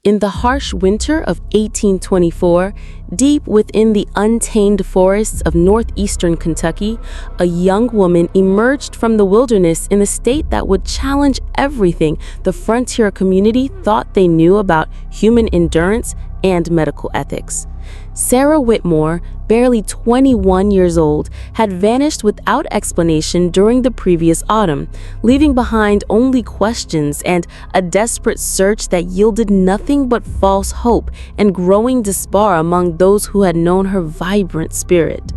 In the harsh winter of 1824, deep within the untamed forests of northeastern Kentucky, a young woman emerged from the wilderness in a state that would challenge everything the frontier community thought they knew about human endurance and medical ethics. Sarah Whitmore, barely 21 years old, had vanished without explanation during the previous autumn, leaving behind only questions and a desperate search that yielded nothing but false hope and growing despair among those who had known her vibrant spirit.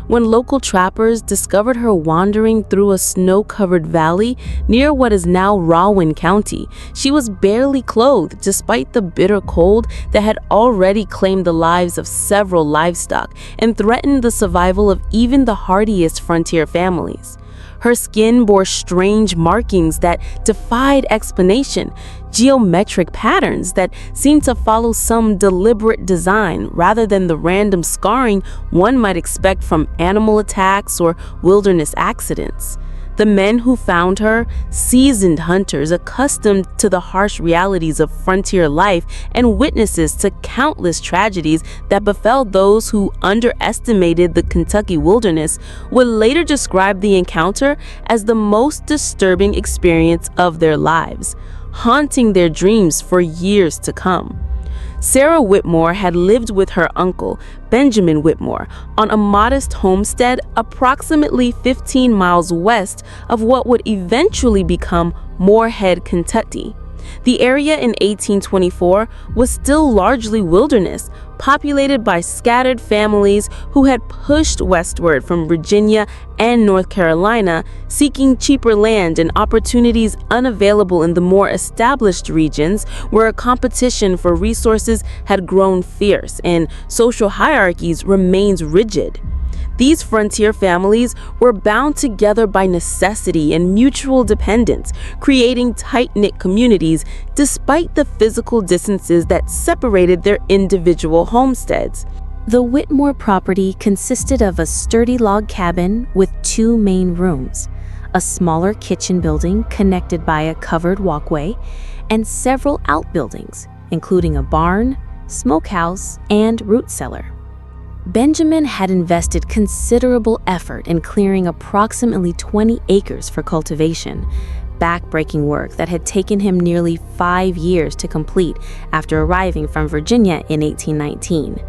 When local trappers discovered her wandering through a snow-covered valley near what is now Rowan County, she was barely clothed despite the bitter cold that had already claimed the lives of several livestock and threatened the survival of even the hardiest frontier families. Her skin bore strange markings that defied explanation, geometric patterns that seemed to follow some deliberate design rather than the random scarring one might expect from animal attacks or wilderness accidents. The men who found her, seasoned hunters accustomed to the harsh realities of frontier life and witnesses to countless tragedies that befell those who underestimated the Kentucky wilderness, would later describe the encounter as the most disturbing experience of their lives, haunting their dreams for years to come. Sarah Whitmore had lived with her uncle, Benjamin Whitmore, on a modest homestead approximately 15 miles west of what would eventually become Moorhead, Kentucky. The area in 1824 was still largely wilderness, populated by scattered families who had pushed westward from Virginia and North Carolina, seeking cheaper land and opportunities unavailable in the more established regions where a competition for resources had grown fierce and social hierarchies remained rigid. These frontier families were bound together by necessity and mutual dependence, creating tight-knit communities despite the physical distances that separated their individual homesteads. The Whitmore property consisted of a sturdy log cabin with two main rooms, a smaller kitchen building connected by a covered walkway, and several outbuildings, including a barn, smokehouse, and root cellar. Benjamin had invested considerable effort in clearing approximately 20 acres for cultivation, backbreaking work that had taken him nearly 5 years to complete after arriving from Virginia in 1819.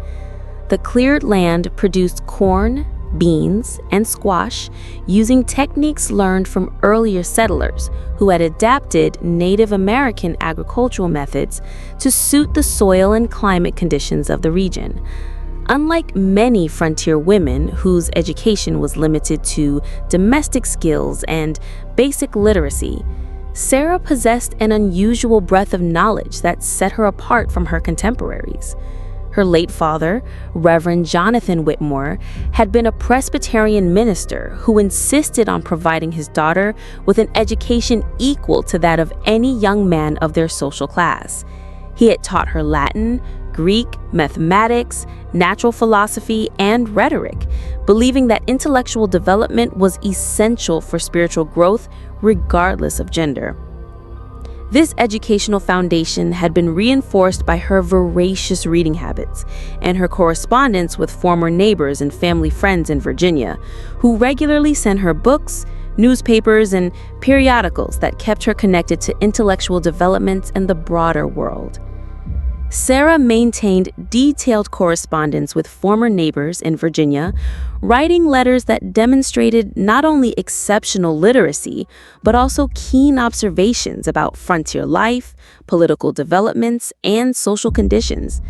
The cleared land produced corn, beans, and squash using techniques learned from earlier settlers who had adapted Native American agricultural methods to suit the soil and climate conditions of the region. Unlike many frontier women whose education was limited to domestic skills and basic literacy, Sarah possessed an unusual breadth of knowledge that set her apart from her contemporaries. Her late father, Reverend Jonathan Whitmore, had been a Presbyterian minister who insisted on providing his daughter with an education equal to that of any young man of their social class. He had taught her Latin, Greek, mathematics, natural philosophy, and rhetoric, believing that intellectual development was essential for spiritual growth regardless of gender. This educational foundation had been reinforced by her voracious reading habits and her correspondence with former neighbors and family friends in Virginia, who regularly sent her books, newspapers, and periodicals that kept her connected to intellectual developments and the broader world. Sarah maintained detailed correspondence with former neighbors in Virginia, writing letters that demonstrated not only exceptional literacy, but also keen observations about frontier life, political developments, and social conditions.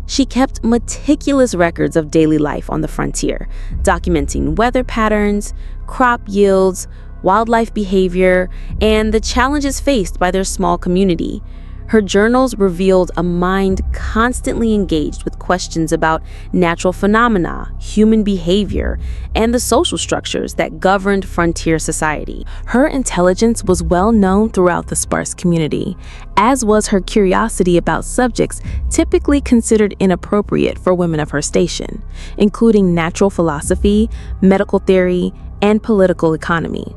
She kept meticulous records of daily life on the frontier, documenting weather patterns, crop yields, wildlife behavior, and the challenges faced by their small community. Her journals revealed a mind constantly engaged with questions about natural phenomena, human behavior, and the social structures that governed frontier society. Her intelligence was well known throughout the sparse community, as was her curiosity about subjects typically considered inappropriate for women of her station, including natural philosophy, medical theory, and political economy.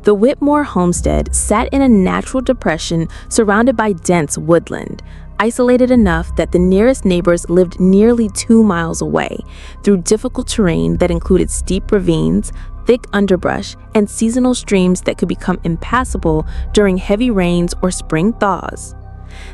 The Whitmore homestead sat in a natural depression surrounded by dense woodland, isolated enough that the nearest neighbors lived nearly 2 miles away, through difficult terrain that included steep ravines, thick underbrush, and seasonal streams that could become impassable during heavy rains or spring thaws.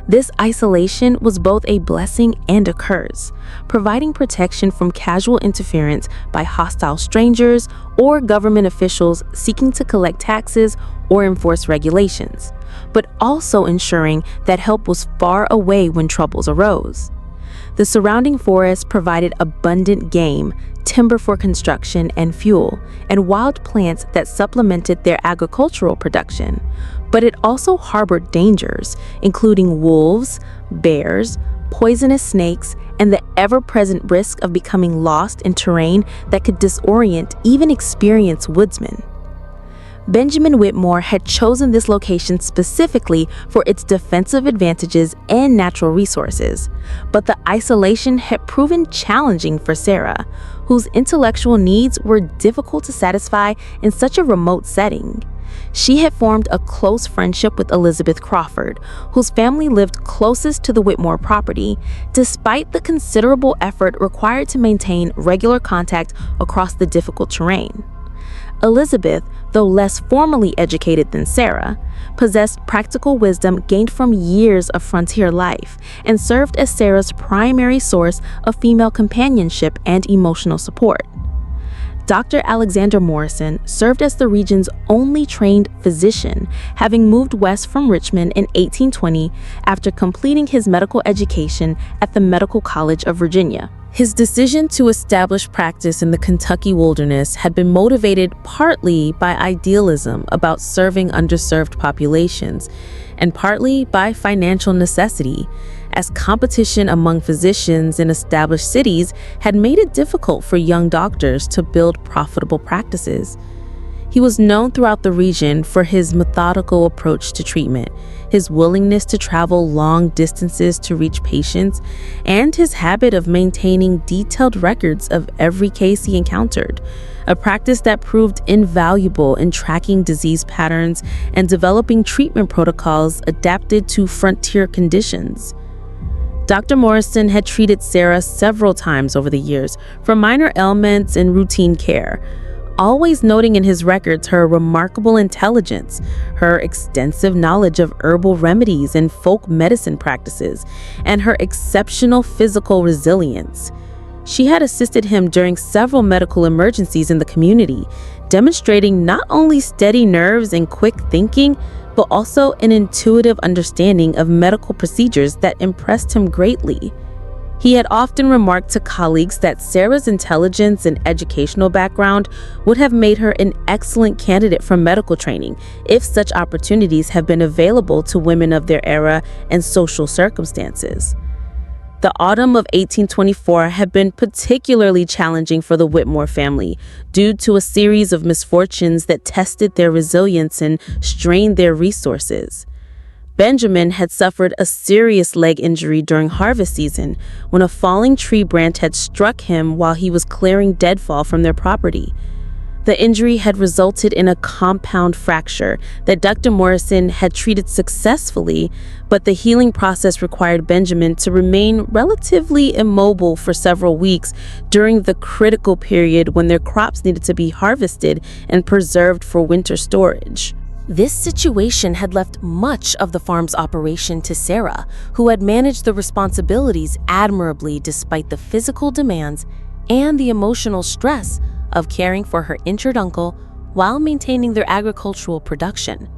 This isolation was both a blessing and a curse, providing protection from casual interference by hostile strangers or government officials seeking to collect taxes or enforce regulations, but also ensuring that help was far away when troubles arose. The surrounding forest provided abundant game, timber for construction and fuel, and wild plants that supplemented their agricultural production. But it also harbored dangers, including wolves, bears, poisonous snakes, and the ever-present risk of becoming lost in terrain that could disorient even experienced woodsmen. Benjamin Whitmore had chosen this location specifically for its defensive advantages and natural resources, but the isolation had proven challenging for Sarah, whose intellectual needs were difficult to satisfy in such a remote setting. She had formed a close friendship with Elizabeth Crawford, whose family lived closest to the Whitmore property, despite the considerable effort required to maintain regular contact across the difficult terrain. Elizabeth, though less formally educated than Sarah, possessed practical wisdom gained from years of frontier life and served as Sarah's primary source of female companionship and emotional support. Dr. Alexander Morrison served as the region's only trained physician, having moved west from Richmond in 1820 after completing his medical education at the Medical College of Virginia. His decision to establish practice in the Kentucky wilderness had been motivated partly by idealism about serving underserved populations, and partly by financial necessity, as competition among physicians in established cities had made it difficult for young doctors to build profitable practices. He was known throughout the region for his methodical approach to treatment, his willingness to travel long distances to reach patients, and his habit of maintaining detailed records of every case he encountered, a practice that proved invaluable in tracking disease patterns and developing treatment protocols adapted to frontier conditions. Dr. Morrison had treated Sarah several times over the years for minor ailments and routine care, always noting in his records her remarkable intelligence, her extensive knowledge of herbal remedies and folk medicine practices, and her exceptional physical resilience. She had assisted him during several medical emergencies in the community, demonstrating not only steady nerves and quick thinking, but also an intuitive understanding of medical procedures that impressed him greatly. He had often remarked to colleagues that Sarah's intelligence and educational background would have made her an excellent candidate for medical training if such opportunities had been available to women of their era and social circumstances. The autumn of 1824 had been particularly challenging for the Whitmore family due to a series of misfortunes that tested their resilience and strained their resources. Benjamin had suffered a serious leg injury during harvest season when a falling tree branch had struck him while he was clearing deadfall from their property. The injury had resulted in a compound fracture that Dr. Morrison had treated successfully, but the healing process required Benjamin to remain relatively immobile for several weeks during the critical period when their crops needed to be harvested and preserved for winter storage. This situation had left much of the farm's operation to Sarah, who had managed the responsibilities admirably despite the physical demands and the emotional stress of caring for her injured uncle while maintaining their agricultural production.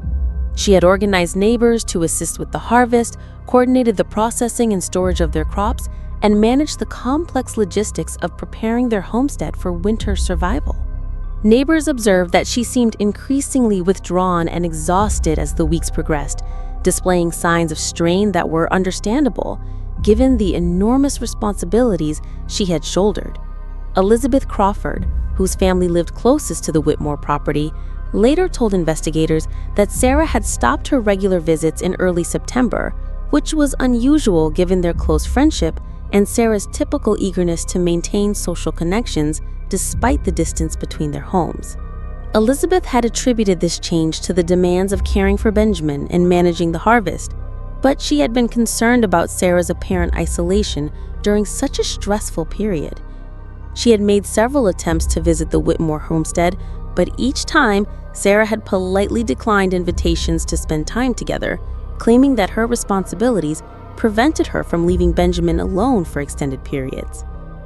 She had organized neighbors to assist with the harvest, coordinated the processing and storage of their crops, and managed the complex logistics of preparing their homestead for winter survival. Neighbors observed that she seemed increasingly withdrawn and exhausted as the weeks progressed, displaying signs of strain that were understandable, given the enormous responsibilities she had shouldered. Elizabeth Crawford, whose family lived closest to the Whitmore property, later told investigators that Sarah had stopped her regular visits in early September, which was unusual given their close friendship and Sarah's typical eagerness to maintain social connections despite the distance between their homes. Elizabeth had attributed this change to the demands of caring for Benjamin and managing the harvest, but she had been concerned about Sarah's apparent isolation during such a stressful period. She had made several attempts to visit the Whitmore homestead, but each time, Sarah had politely declined invitations to spend time together, claiming that her responsibilities prevented her from leaving Benjamin alone for extended periods.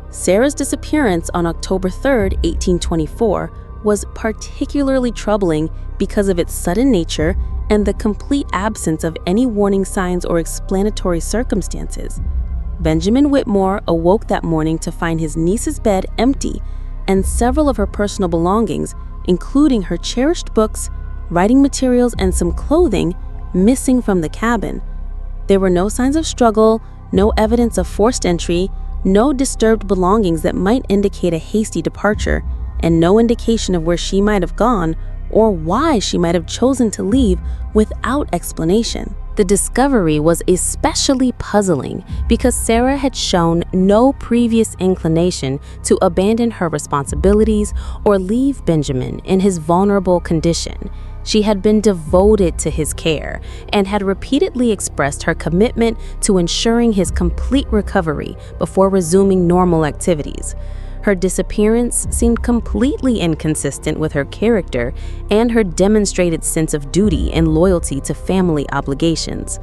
Sarah's disappearance on October 3, 1824, was particularly troubling because of its sudden nature and the complete absence of any warning signs or explanatory circumstances. Benjamin Whitmore awoke that morning to find his niece's bed empty and several of her personal belongings, including her cherished books, writing materials, and some clothing, missing from the cabin. There were no signs of struggle, no evidence of forced entry, no disturbed belongings that might indicate a hasty departure, and no indication of where she might have gone or why she might have chosen to leave without explanation. The discovery was especially puzzling because Sarah had shown no previous inclination to abandon her responsibilities or leave Benjamin in his vulnerable condition. She had been devoted to his care and had repeatedly expressed her commitment to ensuring his complete recovery before resuming normal activities. Her disappearance seemed completely inconsistent with her character and her demonstrated sense of duty and loyalty to family obligations.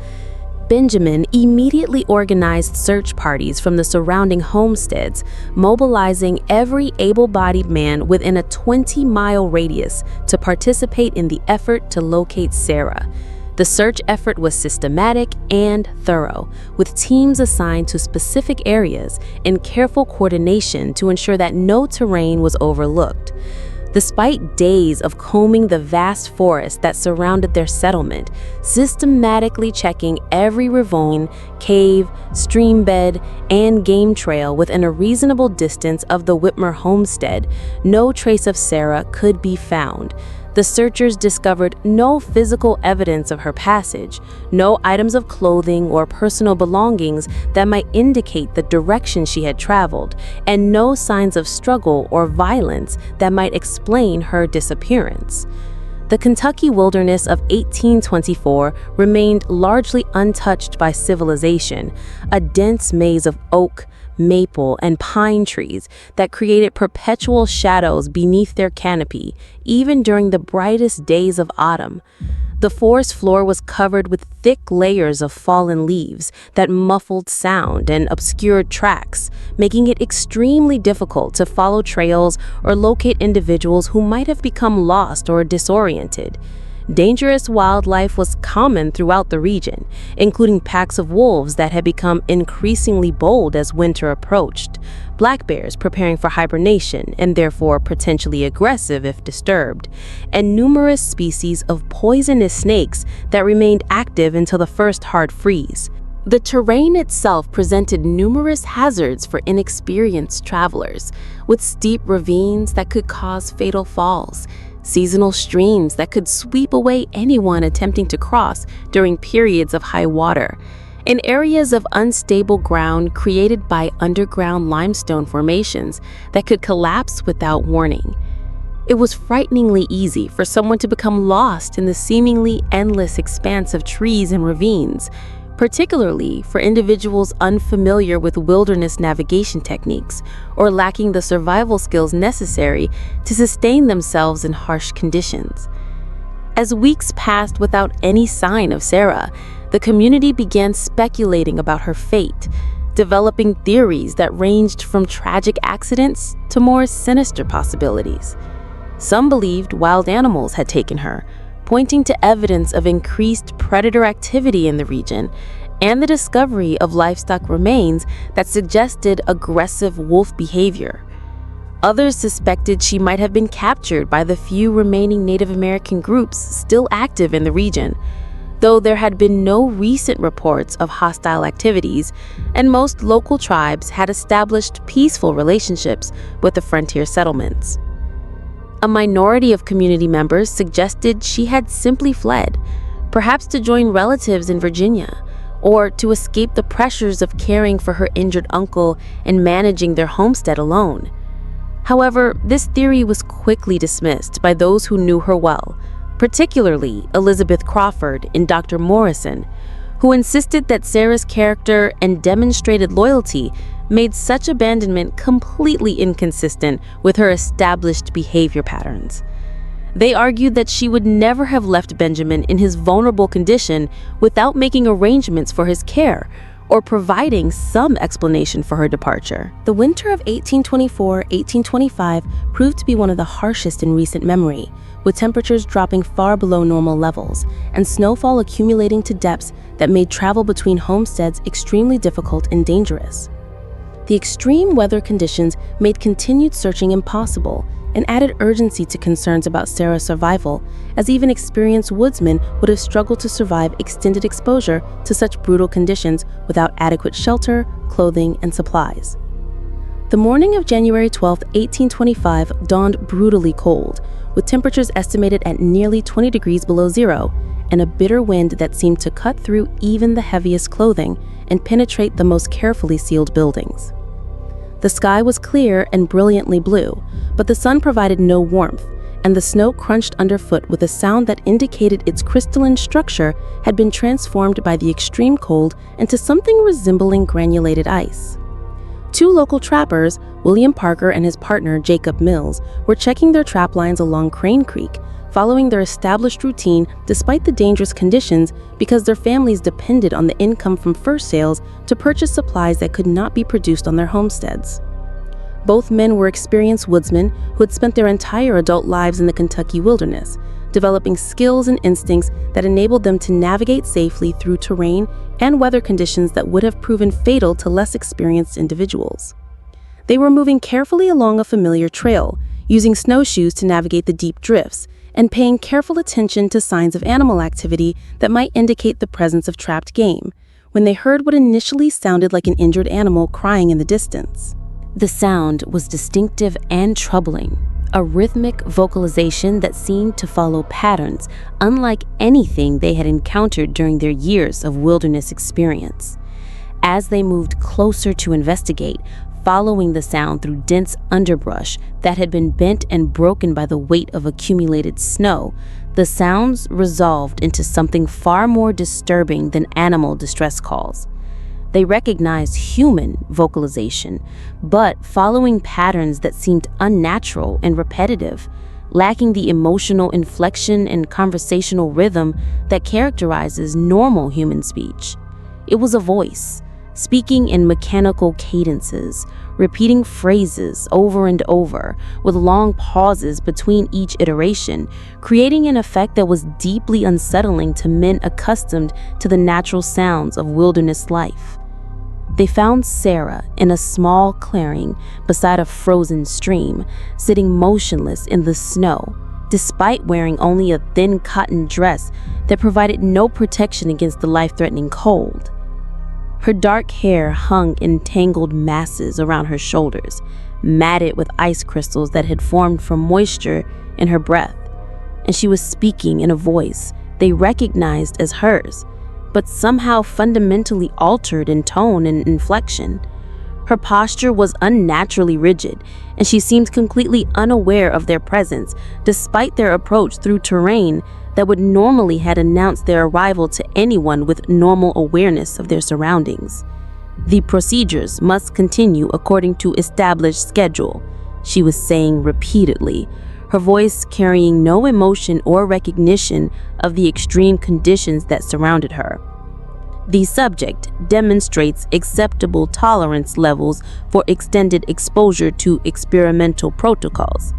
Benjamin immediately organized search parties from the surrounding homesteads, mobilizing every able-bodied man within a 20-mile radius to participate in the effort to locate Sarah. The search effort was systematic and thorough, with teams assigned to specific areas in careful coordination to ensure that no terrain was overlooked. Despite days of combing the vast forest that surrounded their settlement, systematically checking every ravine, cave, stream bed, and game trail within a reasonable distance of the Whitmore homestead, no trace of Sarah could be found. The searchers discovered no physical evidence of her passage, no items of clothing or personal belongings that might indicate the direction she had traveled, and no signs of struggle or violence that might explain her disappearance. The Kentucky wilderness of 1824 remained largely untouched by civilization, a dense maze of oak, maple, and pine trees that created perpetual shadows beneath their canopy, even during the brightest days of autumn. The forest floor was covered with thick layers of fallen leaves that muffled sound and obscured tracks, making it extremely difficult to follow trails or locate individuals who might have become lost or disoriented. Dangerous wildlife was common throughout the region, including packs of wolves that had become increasingly bold as winter approached, black bears preparing for hibernation and therefore potentially aggressive if disturbed, and numerous species of poisonous snakes that remained active until the first hard freeze. The terrain itself presented numerous hazards for inexperienced travelers, with steep ravines that could cause fatal falls, seasonal streams that could sweep away anyone attempting to cross during periods of high water, and areas of unstable ground created by underground limestone formations that could collapse without warning. It was frighteningly easy for someone to become lost in the seemingly endless expanse of trees and ravines, particularly for individuals unfamiliar with wilderness navigation techniques or lacking the survival skills necessary to sustain themselves in harsh conditions. As weeks passed without any sign of Sarah, the community began speculating about her fate, developing theories that ranged from tragic accidents to more sinister possibilities. Some believed wild animals had taken her, pointing to evidence of increased predator activity in the region and the discovery of livestock remains that suggested aggressive wolf behavior. Others suspected she might have been captured by the few remaining Native American groups still active in the region, though there had been no recent reports of hostile activities, and most local tribes had established peaceful relationships with the frontier settlements. A minority of community members suggested she had simply fled, perhaps to join relatives in Virginia, or to escape the pressures of caring for her injured uncle and managing their homestead alone. However, this theory was quickly dismissed by those who knew her well, particularly Elizabeth Crawford and Dr. Morrison, who insisted that Sarah's character and demonstrated loyalty made such abandonment completely inconsistent with her established behavior patterns. They argued that she would never have left Benjamin in his vulnerable condition without making arrangements for his care or providing some explanation for her departure. The winter of 1824-1825 proved to be one of the harshest in recent memory, with temperatures dropping far below normal levels and snowfall accumulating to depths that made travel between homesteads extremely difficult and dangerous. The extreme weather conditions made continued searching impossible and added urgency to concerns about Sarah's survival, as even experienced woodsmen would have struggled to survive extended exposure to such brutal conditions without adequate shelter, clothing, and supplies. The morning of January 12, 1825 dawned brutally cold, with temperatures estimated at nearly 20 degrees below zero, and a bitter wind that seemed to cut through even the heaviest clothing and penetrate the most carefully sealed buildings. The sky was clear and brilliantly blue, but the sun provided no warmth, and the snow crunched underfoot with a sound that indicated its crystalline structure had been transformed by the extreme cold into something resembling granulated ice. Two local trappers, William Parker and his partner Jacob Mills, were checking their trap lines along Crane Creek, following their established routine despite the dangerous conditions because their families depended on the income from fur sales to purchase supplies that could not be produced on their homesteads. Both men were experienced woodsmen who had spent their entire adult lives in the Kentucky wilderness, developing skills and instincts that enabled them to navigate safely through terrain and weather conditions that would have proven fatal to less experienced individuals. They were moving carefully along a familiar trail, using snowshoes to navigate the deep drifts, and paying careful attention to signs of animal activity that might indicate the presence of trapped game, when they heard what initially sounded like an injured animal crying in the distance. The sound was distinctive and troubling, a rhythmic vocalization that seemed to follow patterns unlike anything they had encountered during their years of wilderness experience. As they moved closer to investigate, following the sound through dense underbrush that had been bent and broken by the weight of accumulated snow, the sounds resolved into something far more disturbing than animal distress calls. They recognized human vocalization, but following patterns that seemed unnatural and repetitive, lacking the emotional inflection and conversational rhythm that characterizes normal human speech. It was a voice, speaking in mechanical cadences, repeating phrases over and over, with long pauses between each iteration, creating an effect that was deeply unsettling to men accustomed to the natural sounds of wilderness life. They found Sarah in a small clearing beside a frozen stream, sitting motionless in the snow, despite wearing only a thin cotton dress that provided no protection against the life-threatening cold. Her dark hair hung in tangled masses around her shoulders, matted with ice crystals that had formed from moisture in her breath, and she was speaking in a voice they recognized as hers, but somehow fundamentally altered in tone and inflection. Her posture was unnaturally rigid, and she seemed completely unaware of their presence, despite their approach through terrain that would normally have announced their arrival to anyone with normal awareness of their surroundings. "The procedures must continue according to established schedule," she was saying repeatedly, her voice carrying no emotion or recognition of the extreme conditions that surrounded her. "The subject demonstrates acceptable tolerance levels for extended exposure to experimental protocols.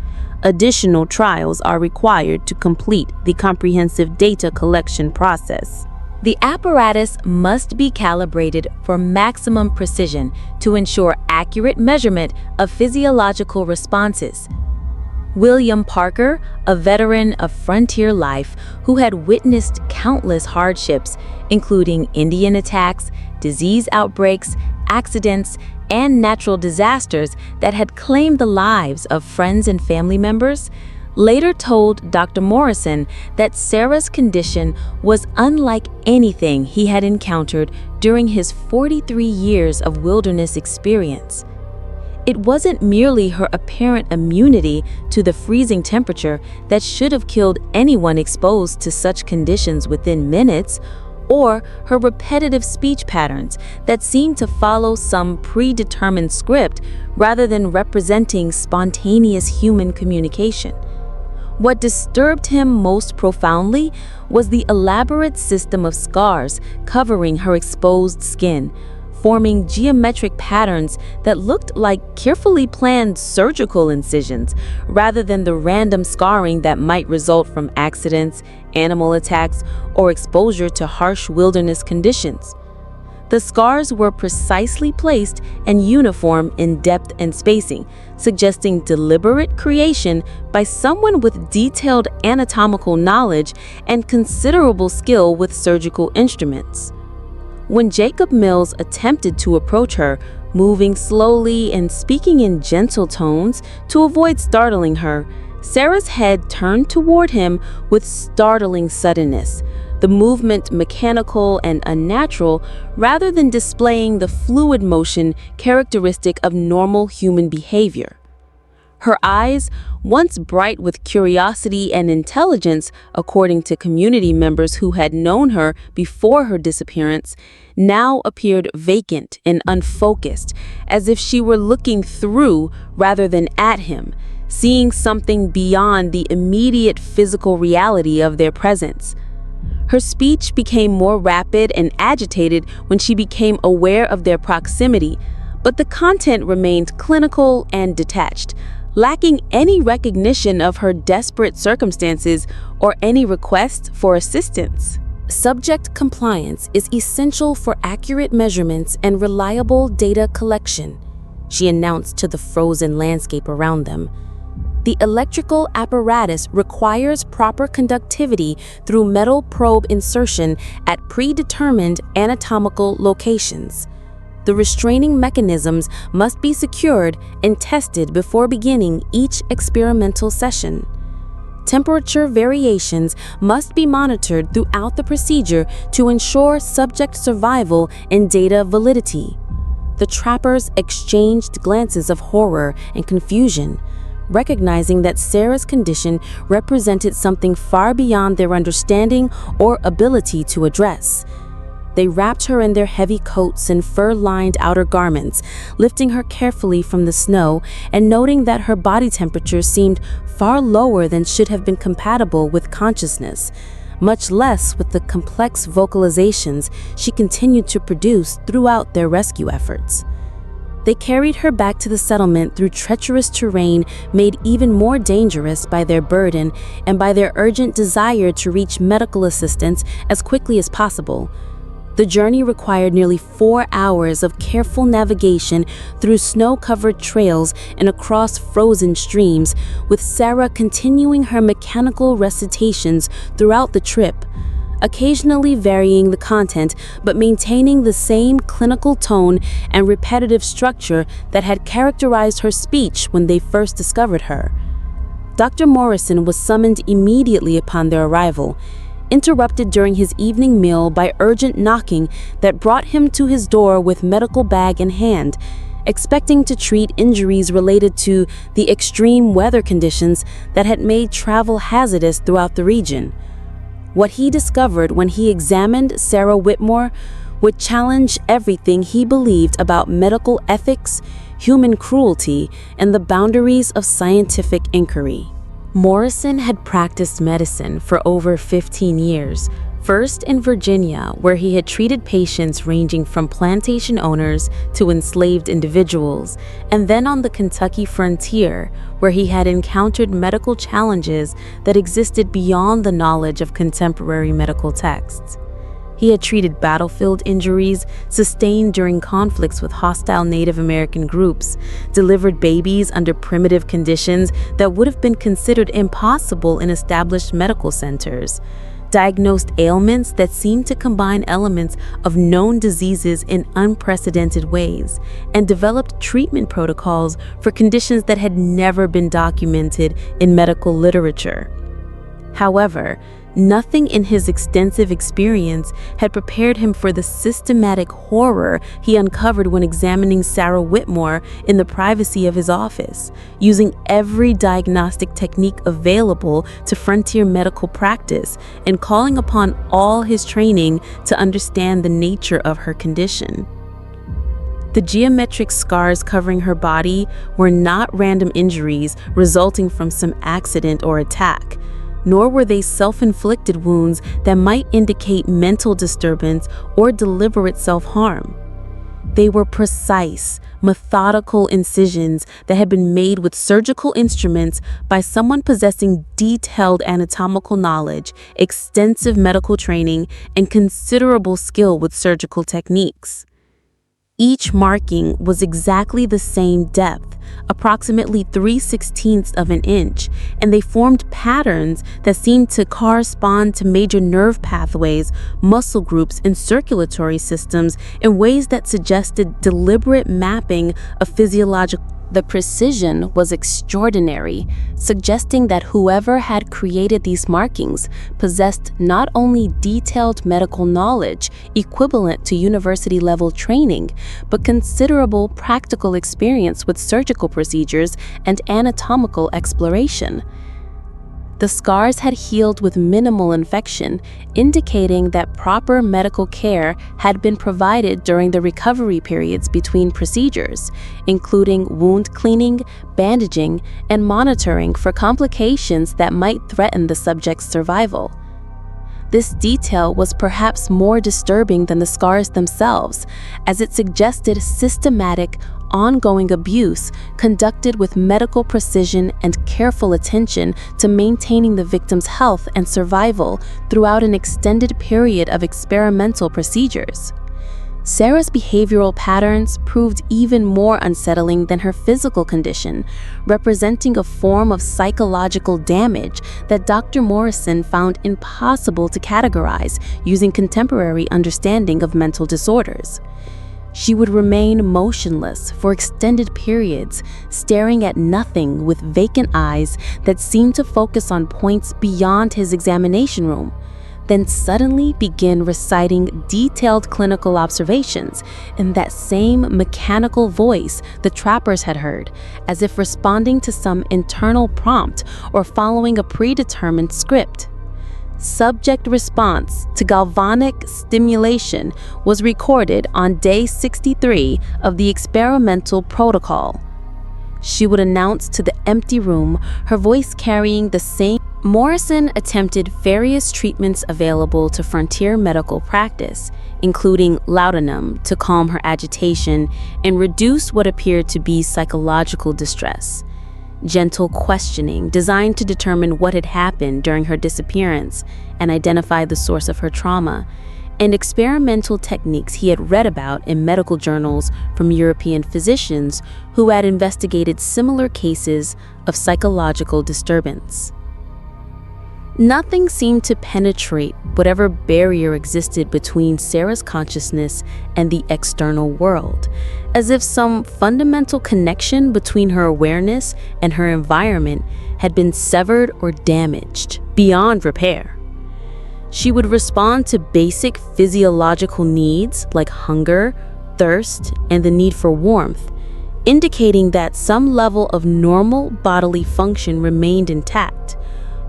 Additional trials are required to complete the comprehensive data collection process. The apparatus must be calibrated for maximum precision to ensure accurate measurement of physiological responses." William Parker, a veteran of frontier life who had witnessed countless hardships, including Indian attacks, disease outbreaks, accidents, and natural disasters that had claimed the lives of friends and family members, later told Dr. Morrison that Sarah's condition was unlike anything he had encountered during his 43 years of wilderness experience. It wasn't merely her apparent immunity to the freezing temperature that should have killed anyone exposed to such conditions within minutes, or her repetitive speech patterns that seemed to follow some predetermined script rather than representing spontaneous human communication. What disturbed him most profoundly was the elaborate system of scars covering her exposed skin, forming geometric patterns that looked like carefully planned surgical incisions rather than the random scarring that might result from accidents, animal attacks, or exposure to harsh wilderness conditions. The scars were precisely placed and uniform in depth and spacing, suggesting deliberate creation by someone with detailed anatomical knowledge and considerable skill with surgical instruments. When Jacob Mills attempted to approach her, moving slowly and speaking in gentle tones to avoid startling her, Sarah's head turned toward him with startling suddenness, the movement mechanical and unnatural rather than displaying the fluid motion characteristic of normal human behavior. Her eyes, once bright with curiosity and intelligence, according to community members who had known her before her disappearance, now appeared vacant and unfocused, as if she were looking through rather than at him, seeing something beyond the immediate physical reality of their presence. Her speech became more rapid and agitated when she became aware of their proximity, but the content remained clinical and detached, lacking any recognition of her desperate circumstances or any request for assistance. Subject compliance is essential for accurate measurements and reliable data collection, she announced to the frozen landscape around them. The electrical apparatus requires proper conductivity through metal probe insertion at predetermined anatomical locations. The restraining mechanisms must be secured and tested before beginning each experimental session. Temperature variations must be monitored throughout the procedure to ensure subject survival and data validity. The trappers exchanged glances of horror and confusion, recognizing that Sarah's condition represented something far beyond their understanding or ability to address. They wrapped her in their heavy coats and fur-lined outer garments, lifting her carefully from the snow and noting that her body temperature seemed far lower than should have been compatible with consciousness, much less with the complex vocalizations she continued to produce throughout their rescue efforts. They carried her back to the settlement through treacherous terrain made even more dangerous by their burden and by their urgent desire to reach medical assistance as quickly as possible. The journey required nearly 4 hours of careful navigation through snow-covered trails and across frozen streams, with Sarah continuing her mechanical recitations throughout the trip, occasionally varying the content but maintaining the same clinical tone and repetitive structure that had characterized her speech when they first discovered her. Dr. Morrison was summoned immediately upon their arrival, interrupted during his evening meal by urgent knocking that brought him to his door with medical bag in hand, expecting to treat injuries related to the extreme weather conditions that had made travel hazardous throughout the region. What he discovered when he examined Sarah Whitmore would challenge everything he believed about medical ethics, human cruelty, and the boundaries of scientific inquiry. Morrison had practiced medicine for over 15 years, first in Virginia, where he had treated patients ranging from plantation owners to enslaved individuals, and then on the Kentucky frontier, where he had encountered medical challenges that existed beyond the knowledge of contemporary medical texts. He had treated battlefield injuries sustained during conflicts with hostile Native American groups, delivered babies under primitive conditions that would have been considered impossible in established medical centers, diagnosed ailments that seemed to combine elements of known diseases in unprecedented ways, and developed treatment protocols for conditions that had never been documented in medical literature. However, Nothing in his extensive experience had prepared him for the systematic horror he uncovered when examining Sarah Whitmore in the privacy of his office, using every diagnostic technique available to frontier medical practice and calling upon all his training to understand the nature of her condition. The geometric scars covering her body were not random injuries resulting from some accident or attack, nor were they self-inflicted wounds that might indicate mental disturbance or deliberate self-harm. They were precise, methodical incisions that had been made with surgical instruments by someone possessing detailed anatomical knowledge, extensive medical training, and considerable skill with surgical techniques. Each marking was exactly the same depth, approximately 3/16 of an inch, and they formed patterns that seemed to correspond to major nerve pathways, muscle groups, and circulatory systems in ways that suggested deliberate mapping of physiological. The precision was extraordinary, suggesting that whoever had created these markings possessed not only detailed medical knowledge equivalent to university-level training, but considerable practical experience with surgical procedures and anatomical exploration. The scars had healed with minimal infection, indicating that proper medical care had been provided during the recovery periods between procedures, including wound cleaning, bandaging, and monitoring for complications that might threaten the subject's survival. This detail was perhaps more disturbing than the scars themselves, as it suggested systematic, ongoing abuse conducted with medical precision and careful attention to maintaining the victim's health and survival throughout an extended period of experimental procedures. Sarah's behavioral patterns proved even more unsettling than her physical condition, representing a form of psychological damage that Dr. Morrison found impossible to categorize using contemporary understanding of mental disorders. She would remain motionless for extended periods, staring at nothing with vacant eyes that seemed to focus on points beyond his examination room, then suddenly begin reciting detailed clinical observations in that same mechanical voice the trappers had heard, as if responding to some internal prompt or following a predetermined script. Subject response to galvanic stimulation was recorded on day 63 of the experimental protocol. She would announce to the empty room, her voice carrying the same. Morrison attempted various treatments available to frontier medical practice, including laudanum to calm her agitation and reduce what appeared to be psychological distress, gentle questioning designed to determine what had happened during her disappearance and identify the source of her trauma, and experimental techniques he had read about in medical journals from European physicians who had investigated similar cases of psychological disturbance. Nothing seemed to penetrate whatever barrier existed between Sarah's consciousness and the external world, as if some fundamental connection between her awareness and her environment had been severed or damaged beyond repair. She would respond to basic physiological needs like hunger, thirst, and the need for warmth, indicating that some level of normal bodily function remained intact.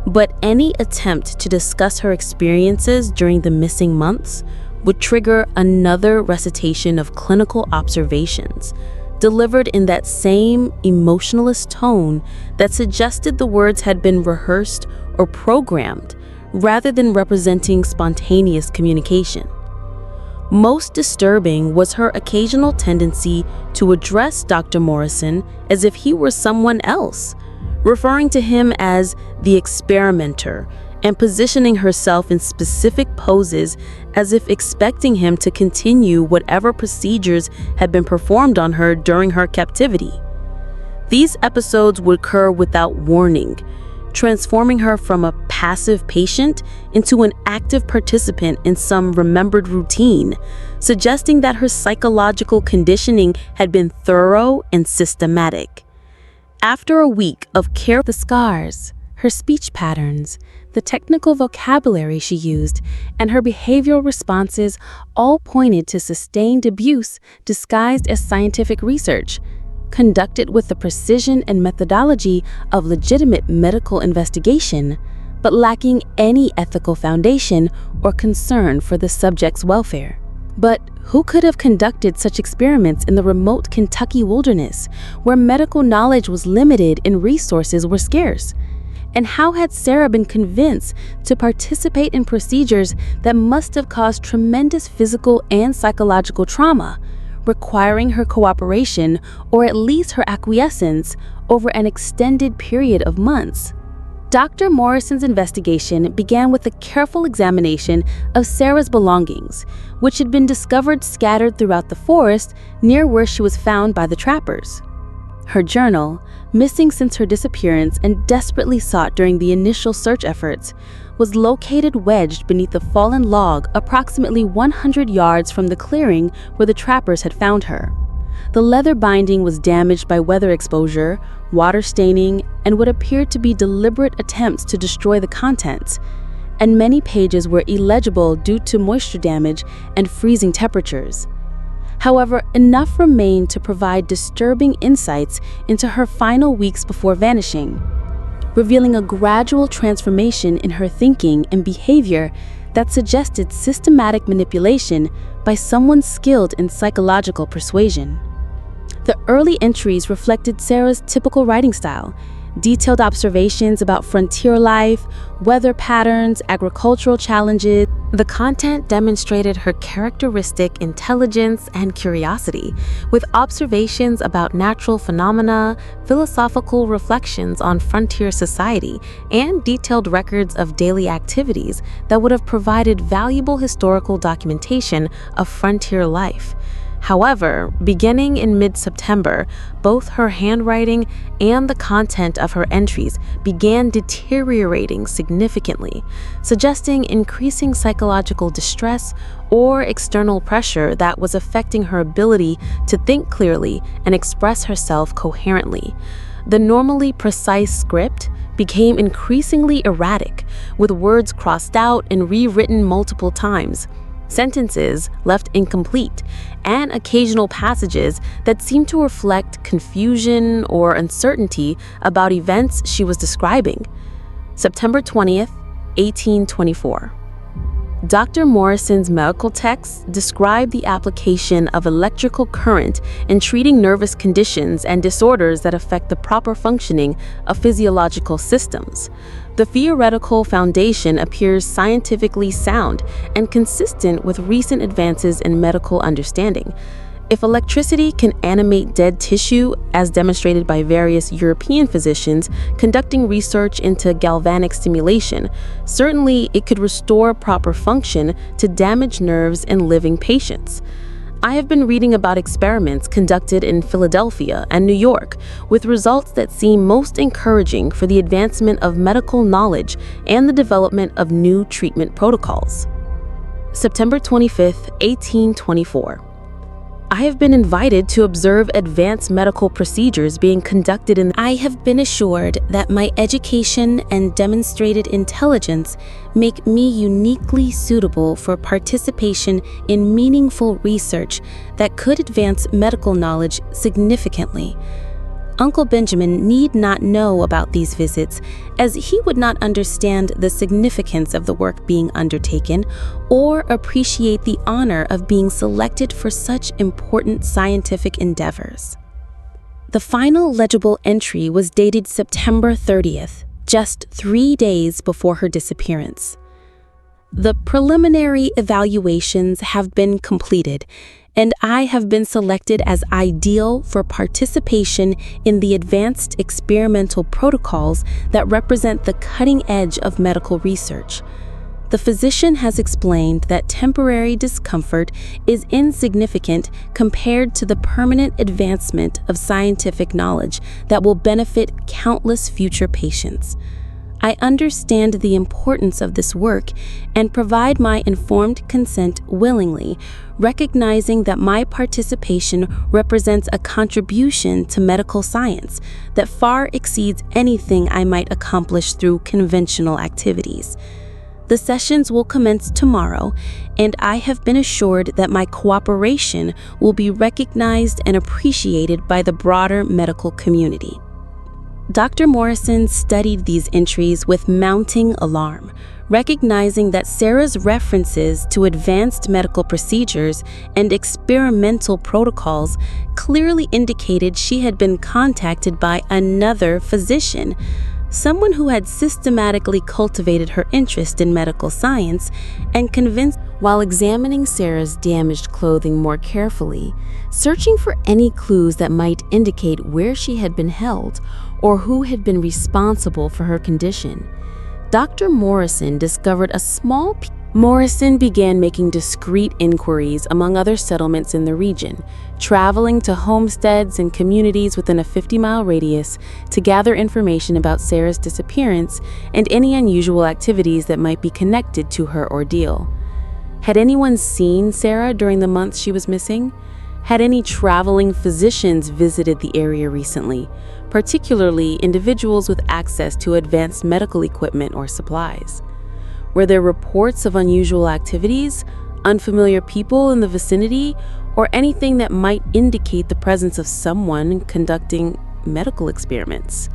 But any attempt to discuss her experiences during the missing months would trigger another recitation of clinical observations, delivered in that same emotionless tone that suggested the words had been rehearsed or programmed, rather than representing spontaneous communication. Most disturbing was her occasional tendency to address Dr. Morrison as if he were someone else, referring to him as the experimenter and positioning herself in specific poses as if expecting him to continue whatever procedures had been performed on her during her captivity. These episodes would occur without warning, transforming her from a passive patient into an active participant in some remembered routine, suggesting that her psychological conditioning had been thorough and systematic. After a week of care, the scars, her speech patterns, the technical vocabulary she used, and her behavioral responses all pointed to sustained abuse disguised as scientific research, conducted with the precision and methodology of legitimate medical investigation, but lacking any ethical foundation or concern for the subject's welfare. But who could have conducted such experiments in the remote Kentucky wilderness, where medical knowledge was limited and resources were scarce? And how had Sarah been convinced to participate in procedures that must have caused tremendous physical and psychological trauma, requiring her cooperation or at least her acquiescence over an extended period of months? Dr. Morrison's investigation began with a careful examination of Sarah's belongings, which had been discovered scattered throughout the forest near where she was found by the trappers. Her journal, missing since her disappearance and desperately sought during the initial search efforts, was located wedged beneath a fallen log approximately 100 yards from the clearing where the trappers had found her. The leather binding was damaged by weather exposure, water staining, and what appeared to be deliberate attempts to destroy the contents, and many pages were illegible due to moisture damage and freezing temperatures. However, enough remained to provide disturbing insights into her final weeks before vanishing, revealing a gradual transformation in her thinking and behavior that suggested systematic manipulation by someone skilled in psychological persuasion. The early entries reflected Sarah's typical writing style: detailed observations about frontier life, weather patterns, agricultural challenges. The content demonstrated her characteristic intelligence and curiosity, with observations about natural phenomena, philosophical reflections on frontier society, and detailed records of daily activities that would have provided valuable historical documentation of frontier life. However, beginning in mid-September, both her handwriting and the content of her entries began deteriorating significantly, suggesting increasing psychological distress or external pressure that was affecting her ability to think clearly and express herself coherently. The normally precise script became increasingly erratic, with words crossed out and rewritten multiple times, sentences left incomplete, and occasional passages that seemed to reflect confusion or uncertainty about events she was describing. September 20th, 1824. Dr. Morrison's medical texts describe the application of electrical current in treating nervous conditions and disorders that affect the proper functioning of physiological systems. The theoretical foundation appears scientifically sound and consistent with recent advances in medical understanding. If electricity can animate dead tissue, as demonstrated by various European physicians conducting research into galvanic stimulation, certainly it could restore proper function to damaged nerves in living patients. I have been reading about experiments conducted in Philadelphia and New York, with results that seem most encouraging for the advancement of medical knowledge and the development of new treatment protocols. September 25th, 1824. I have been invited to observe advanced medical procedures being conducted in. I have been assured that my education and demonstrated intelligence make me uniquely suitable for participation in meaningful research that could advance medical knowledge significantly. Uncle Benjamin need not know about these visits, as he would not understand the significance of the work being undertaken or appreciate the honor of being selected for such important scientific endeavors. The final legible entry was dated September 30th, just 3 days before her disappearance. The preliminary evaluations have been completed, and I have been selected as ideal for participation in the advanced experimental protocols that represent the cutting edge of medical research. The physician has explained that temporary discomfort is insignificant compared to the permanent advancement of scientific knowledge that will benefit countless future patients. I understand the importance of this work and provide my informed consent willingly, recognizing that my participation represents a contribution to medical science that far exceeds anything I might accomplish through conventional activities. The sessions will commence tomorrow, and I have been assured that my cooperation will be recognized and appreciated by the broader medical community. Dr. Morrison studied these entries with mounting alarm, recognizing that Sarah's references to advanced medical procedures and experimental protocols clearly indicated she had been contacted by another physician, someone who had systematically cultivated her interest in medical science and convinced. While examining Sarah's damaged clothing more carefully, searching for any clues that might indicate where she had been held or who had been responsible for her condition, Dr. Morrison discovered a small Morrison began making discreet inquiries among other settlements in the region, traveling to homesteads and communities within a 50-mile radius to gather information about Sarah's disappearance and any unusual activities that might be connected to her ordeal. Had anyone seen Sarah during the months she was missing? Had any traveling physicians visited the area recently, particularly individuals with access to advanced medical equipment or supplies? Were there reports of unusual activities, unfamiliar people in the vicinity, or anything that might indicate the presence of someone conducting medical experiments?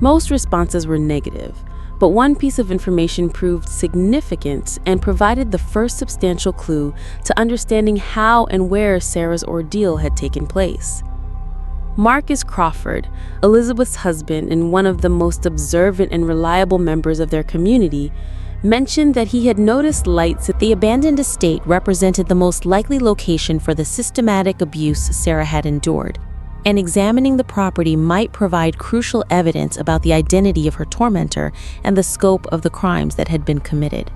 Most responses were negative, but one piece of information proved significant and provided the first substantial clue to understanding how and where Sarah's ordeal had taken place. Marcus Crawford, Elizabeth's husband and one of the most observant and reliable members of their community, mentioned that he had noticed lights at the abandoned estate represented the most likely location for the systematic abuse Sarah had endured, and examining the property might provide crucial evidence about the identity of her tormentor and the scope of the crimes that had been committed.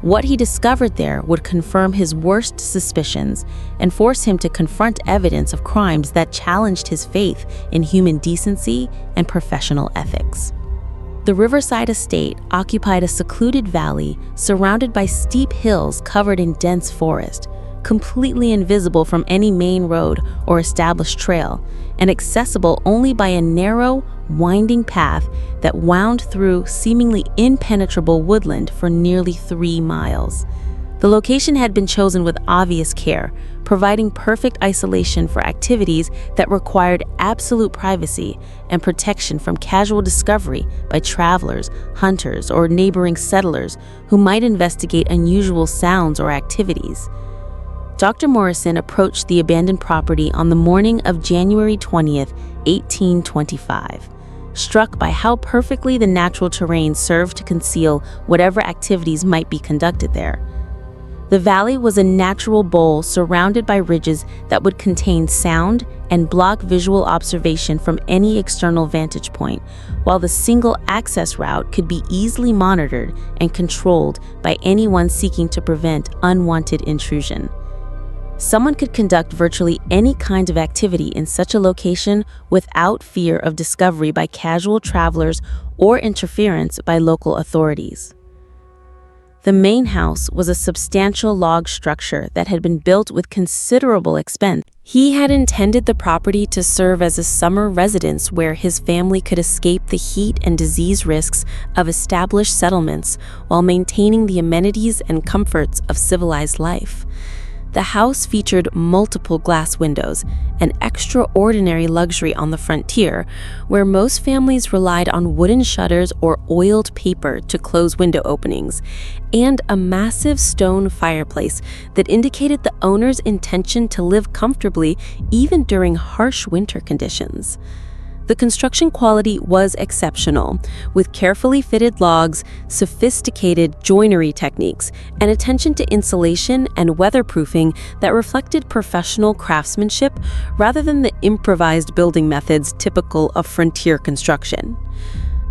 What he discovered there would confirm his worst suspicions and force him to confront evidence of crimes that challenged his faith in human decency and professional ethics. The Riverside estate occupied a secluded valley surrounded by steep hills covered in dense forest, completely invisible from any main road or established trail, and accessible only by a narrow, winding path that wound through seemingly impenetrable woodland for nearly 3 miles. The location had been chosen with obvious care, providing perfect isolation for activities that required absolute privacy and protection from casual discovery by travelers, hunters, or neighboring settlers who might investigate unusual sounds or activities. Dr. Morrison approached the abandoned property on the morning of January 20th, 1825, struck by how perfectly the natural terrain served to conceal whatever activities might be conducted there. The valley was a natural bowl surrounded by ridges that would contain sound and block visual observation from any external vantage point, while the single access route could be easily monitored and controlled by anyone seeking to prevent unwanted intrusion. Someone could conduct virtually any kind of activity in such a location without fear of discovery by casual travelers or interference by local authorities. The main house was a substantial log structure that had been built with considerable expense. He had intended the property to serve as a summer residence where his family could escape the heat and disease risks of established settlements while maintaining the amenities and comforts of civilized life. The house featured multiple glass windows, an extraordinary luxury on the frontier, where most families relied on wooden shutters or oiled paper to close window openings, and a massive stone fireplace that indicated the owner's intention to live comfortably even during harsh winter conditions. The construction quality was exceptional, with carefully fitted logs, sophisticated joinery techniques, and attention to insulation and weatherproofing that reflected professional craftsmanship rather than the improvised building methods typical of frontier construction.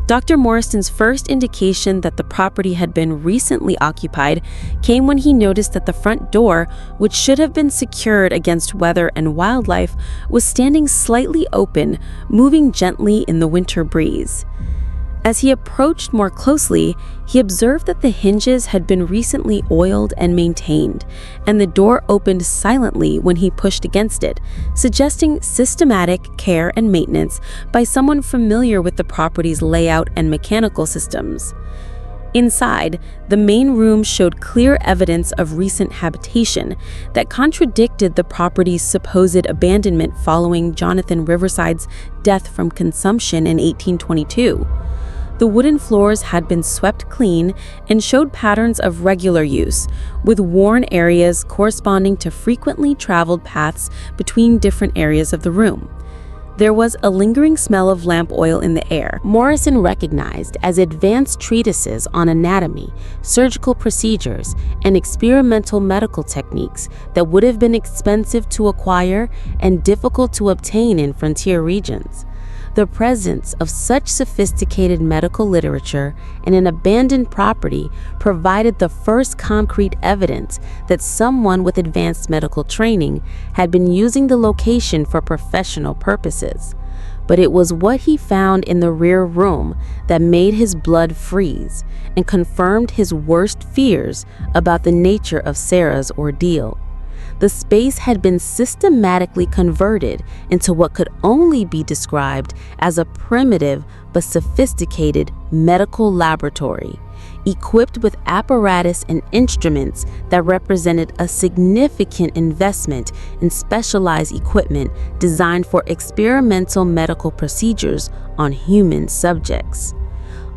Dr. Morrison's first indication that the property had been recently occupied came when he noticed that the front door, which should have been secured against weather and wildlife, was standing slightly open, moving gently in the winter breeze. As he approached more closely, he observed that the hinges had been recently oiled and maintained, and the door opened silently when he pushed against it, suggesting systematic care and maintenance by someone familiar with the property's layout and mechanical systems. Inside, the main room showed clear evidence of recent habitation that contradicted the property's supposed abandonment following Jonathan Riverside's death from consumption in 1822. The wooden floors had been swept clean and showed patterns of regular use, with worn areas corresponding to frequently traveled paths between different areas of the room. There was a lingering smell of lamp oil in the air. Morrison recognized as advanced treatises on anatomy, surgical procedures, and experimental medical techniques that would have been expensive to acquire and difficult to obtain in frontier regions. The presence of such sophisticated medical literature in an abandoned property provided the first concrete evidence that someone with advanced medical training had been using the location for professional purposes. But it was what he found in the rear room that made his blood freeze and confirmed his worst fears about the nature of Sarah's ordeal. The space had been systematically converted into what could only be described as a primitive but sophisticated medical laboratory, equipped with apparatus and instruments that represented a significant investment in specialized equipment designed for experimental medical procedures on human subjects.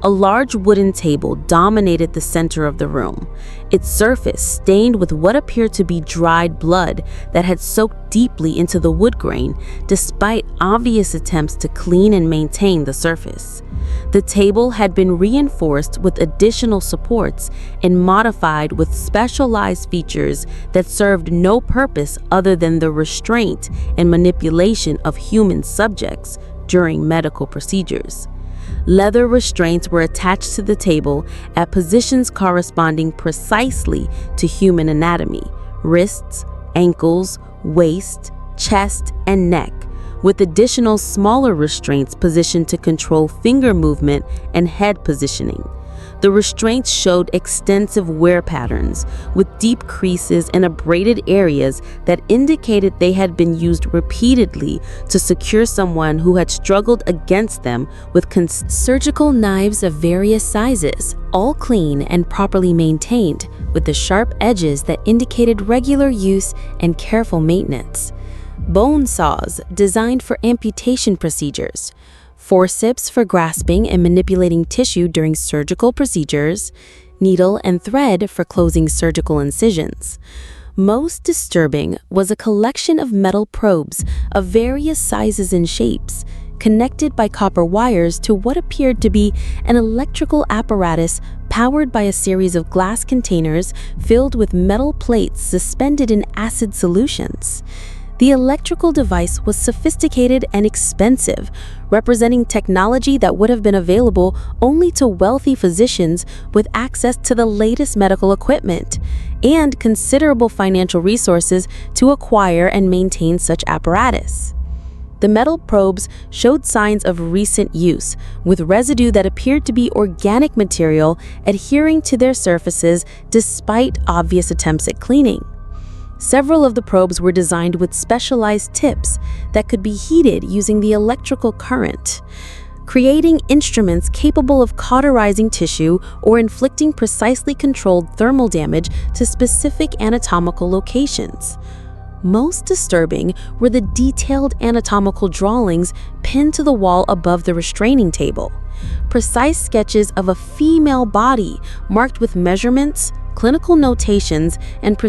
A large wooden table dominated the center of the room, its surface stained with what appeared to be dried blood that had soaked deeply into the wood grain, despite obvious attempts to clean and maintain the surface. The table had been reinforced with additional supports and modified with specialized features that served no purpose other than the restraint and manipulation of human subjects during medical procedures. Leather restraints were attached to the table at positions corresponding precisely to human anatomy: wrists, ankles, waist, chest, and neck, with additional smaller restraints positioned to control finger movement and head positioning. The restraints showed extensive wear patterns, with deep creases and abraded areas that indicated they had been used repeatedly to secure someone who had struggled against them with surgical knives of various sizes, all clean and properly maintained, with the sharp edges that indicated regular use and careful maintenance. Bone saws designed for amputation procedures, forceps for grasping and manipulating tissue during surgical procedures, needle and thread for closing surgical incisions. Most disturbing was a collection of metal probes of various sizes and shapes, connected by copper wires to what appeared to be an electrical apparatus powered by a series of glass containers filled with metal plates suspended in acid solutions. The electrical device was sophisticated and expensive, representing technology that would have been available only to wealthy physicians with access to the latest medical equipment, and considerable financial resources to acquire and maintain such apparatus. The metal probes showed signs of recent use, with residue that appeared to be organic material adhering to their surfaces despite obvious attempts at cleaning. Several of the probes were designed with specialized tips that could be heated using the electrical current, creating instruments capable of cauterizing tissue or inflicting precisely controlled thermal damage to specific anatomical locations. Most disturbing were the detailed anatomical drawings pinned to the wall above the restraining table. Precise sketches of a female body marked with measurements, clinical notations, and